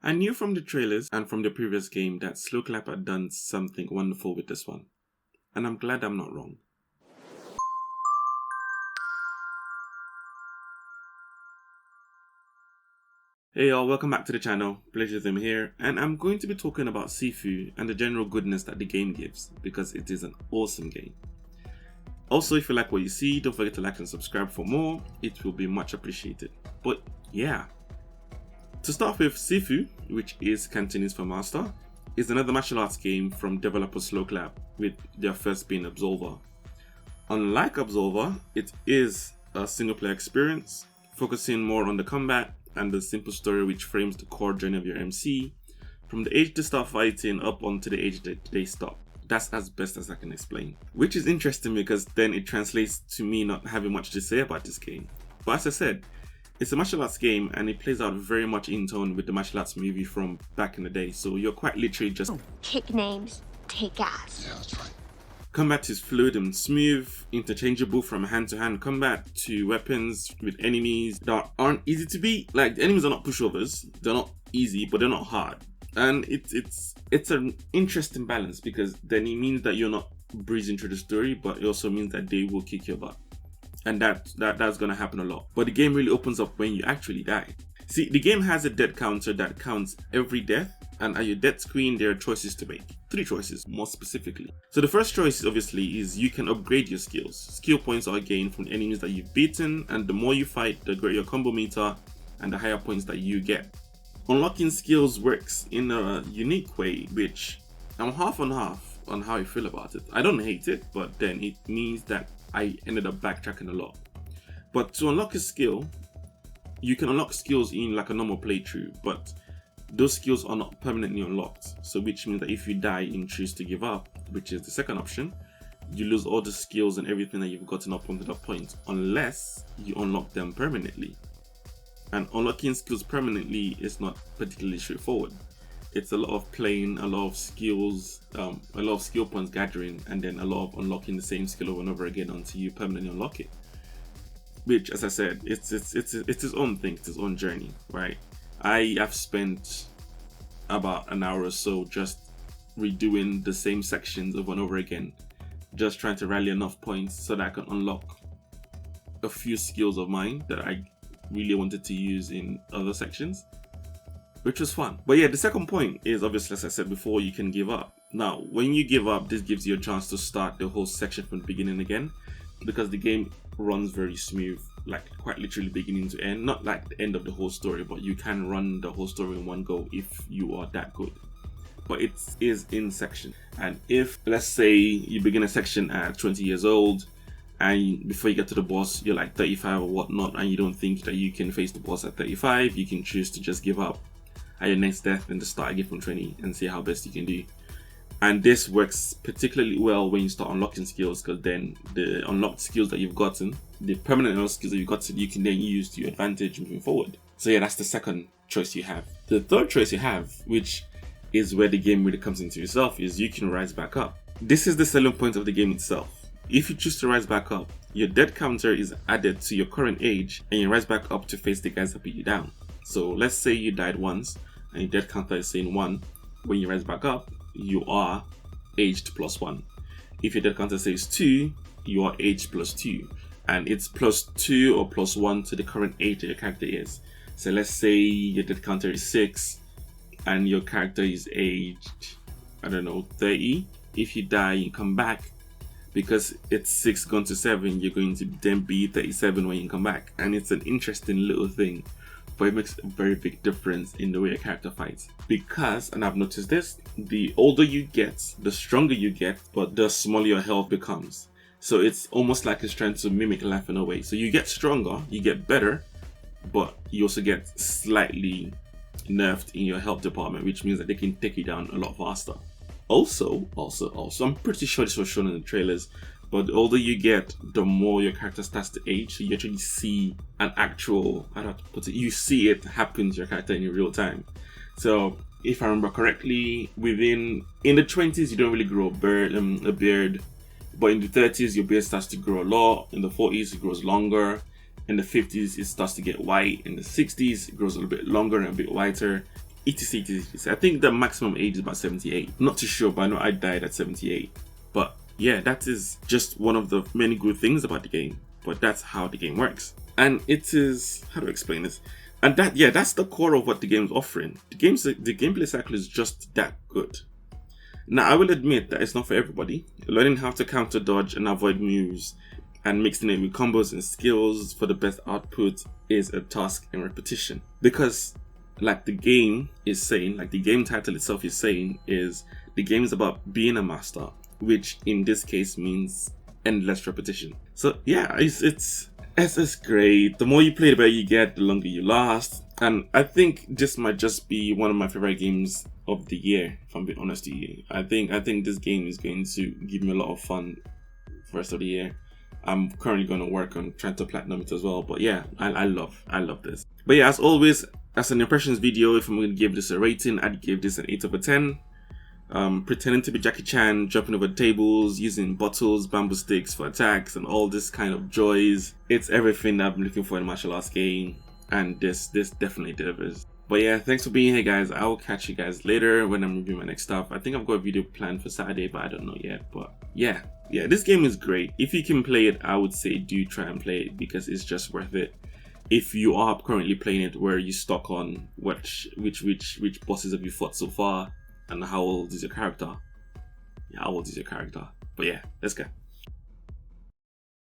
I knew from the trailers and from the previous game that Sloclap had done something wonderful with this one, and I'm glad I'm not wrong. Hey y'all, welcome back to the channel, Pleasureism here, and I'm going to be talking about Sifu and the general goodness that the game gives, because it is an awesome game. Also, if you like what you see, don't forget to like and subscribe for more, it will be much appreciated. But yeah, to start with, Sifu, which is Cantonese for master, is another martial arts game from developer Sloclap, with their first being Absolver. Unlike Absolver, it is a single player experience, focusing more on the combat and the simple story which frames the core journey of your MC, from the age they start fighting up onto the age that they stop. That's as best as I can explain. Which is interesting because then it translates to me not having much to say about this game. But as I said, it's a martial arts game and it plays out very much in tone with the martial arts movie from back in the day, so you're quite literally just kick names, take ass. Yeah, that's right. Combat is fluid and smooth, interchangeable from hand-to-hand combat to weapons with enemies that aren't easy to beat. Like, the enemies are not pushovers, they're not easy, but they're not hard. And it's an interesting balance, because then it means that you're not breezing through the story, but it also means that they will kick your butt. And that's gonna happen a lot. But the game really opens up when you actually die. See, the game has a death counter that counts every death, and at your death screen there are choices to make. 3 choices, more specifically. So the first choice, obviously, is you can upgrade your skills. Skill points are gained from enemies that you've beaten, and the more you fight, the greater your combo meter, and the higher points that you get. Unlocking skills works in a unique way, which I'm half on half on how I feel about it. I don't hate it, but then it means that I ended up backtracking a lot. But to unlock a skill, you can unlock skills in like a normal playthrough, but those skills are not permanently unlocked. So which means that if you die and choose to give up, which is the second option, you lose all the skills and everything that you've gotten up until that point, unless you unlock them permanently. And unlocking skills permanently is not particularly straightforward. It's a lot of playing, a lot of skills, a lot of skill points gathering, and then a lot of unlocking the same skill over and over again until you permanently unlock it. Which, as I said, it's its own thing, it's its own journey, right? I have spent about an hour or so just redoing the same sections over and over again, just trying to rally enough points so that I can unlock a few skills of mine that I really wanted to use in other sections, which was fun. But yeah, the second point is, obviously, as I said before, you can give up. Now, when you give up, this gives you a chance to start the whole section from the beginning again, because the game runs very smooth, like quite literally beginning to end. Not like the end of the whole story, but you can run the whole story in one go if you are that good. But it is in section, and if, let's say, you begin a section at 20 years old, and before you get to the boss you're like 35 or whatnot, and you don't think that you can face the boss at 35, you can choose to just give up at your next death and just start again from 20 and see how best you can do. And this works particularly well when you start unlocking skills, because then the unlocked skills that you've gotten, the permanent unlocked skills that you've gotten, you can then use to your advantage moving forward. So yeah, that's the second choice you have. The third choice you have, which is where the game really comes into itself, is you can rise back up. This is the selling point of the game itself. If you choose to rise back up, your death counter is added to your current age, and you rise back up to face the guys that beat you down. So let's say you died once, and your death counter is saying 1. When you rise back up, you are aged +1. If your death counter says 2, you are aged +2, and it's +2 or +1 to the current age that your character is. So let's say your death counter is 6 and your character is aged, I don't know, 30. If you die, you come back, because it's 6 gone to 7, you're going to then be 37 when you come back. And it's an interesting little thing, but it makes a very big difference in the way a character fights. Because, and I've noticed this, the older you get, the stronger you get, but the smaller your health becomes. So it's almost like it's trying to mimic life in a way. So you get stronger, you get better, but you also get slightly nerfed in your health department, which means that they can take you down a lot faster. Also, I'm pretty sure this was shown in the trailers, but the older you get, the more your character starts to age. So you actually see an actual, I don't know how to put it, you see it happen to your character in real time. So if I remember correctly, in the 20s, you don't really grow a beard, but in the 30s, your beard starts to grow a lot. In the 40s, it grows longer. In the 50s, it starts to get white. In the 60s, it grows a little bit longer and a bit whiter. etc, etc. I think the maximum age is about 78. Not too sure, but I know I died at 78. But yeah, that is just one of the many good things about the game. But that's how the game works. And it is, how do I explain this? And that, yeah, that's the core of what the game's offering. The gameplay cycle is just that good. Now, I will admit that it's not for everybody. Learning how to counter dodge and avoid moves and mixing it with combos and skills for the best output is a task and repetition. Because, like the game is saying, like the game title itself is saying, is the game is about being a master, which in this case means endless repetition. So yeah, it's great. The more you play, the better you get, the longer you last. And I think this might just be one of my favorite games of the year, if I'm being honest with you. I think this game is going to give me a lot of fun for the rest of the year. I'm currently going to work on trying to platinum it as well. But yeah, I love this. But yeah, as always, as an impressions video, if I'm going to give this a rating, I'd give this an 8 over 10. Pretending to be Jackie Chan, jumping over tables, using bottles, bamboo sticks for attacks, and all this kind of joys. It's everything that I've been looking for in a martial arts game, and this definitely delivers. But yeah, thanks for being here, guys. I will catch you guys later when I'm reviewing my next stuff. I think I've got a video planned for Saturday, but I don't know yet. But yeah, this game is great. If you can play it, I would say do try and play it because it's just worth it. If you are currently playing it, where you stuck on which bosses have you fought so far, and how old is your character? Yeah, how old is your character? But yeah, let's go.